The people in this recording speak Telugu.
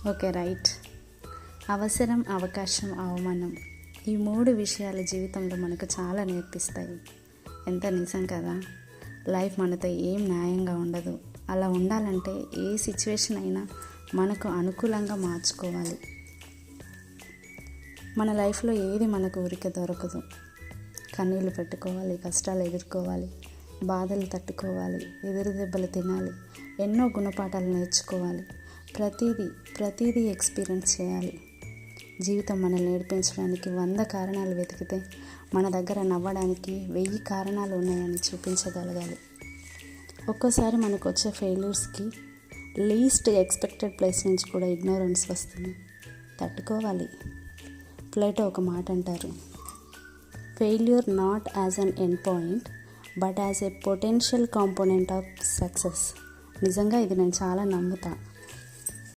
Okay, right. అవసరం, అవకాశం, అవమానం, ఈ 3 విషయాలు జీవితంలో మనకు చాలా నేర్పిస్తాయి. ఎంత నిజం కదా. లైఫ్ మనతో ఏం న్యాయంగా ఉండదు. అలా ఉండాలంటే ఏ సిచ్యువేషన్ అయినా మనకు అనుకూలంగా మార్చుకోవాలి. మన లైఫ్లో ఏది మనకు ఊరికే దొరకదు. కన్నీళ్ళు పెట్టుకోవాలి, కష్టాలు ఎదుర్కోవాలి, బాధలు తట్టుకోవాలి, ఎదురు దెబ్బలు తినాలి, ఎన్నో గుణపాఠాలు నేర్చుకోవాలి. ప్రతిదీ ఎక్స్పీరియన్స్ చేయాలి. జీవితం మనల్ని నేర్పించడానికి 100 కారణాలు వెతికితే మన దగ్గర నవ్వడానికి 1000 కారణాలు ఉన్నాయని చూపించగలగాలి. ఒక్కోసారి మనకు వచ్చే ఫెయిల్యూర్స్కి లీస్ట్ ఎక్స్పెక్టెడ్ ప్లేస్ నుంచి కూడా ఇగ్నోరెన్స్ వస్తుంది. తట్టుకోవాలి. ప్లేటో ఒక మాట అంటారు, failure not as an end point but as a potential component of success. నిజంగా ఇది నేను చాలా నమ్ముతాను.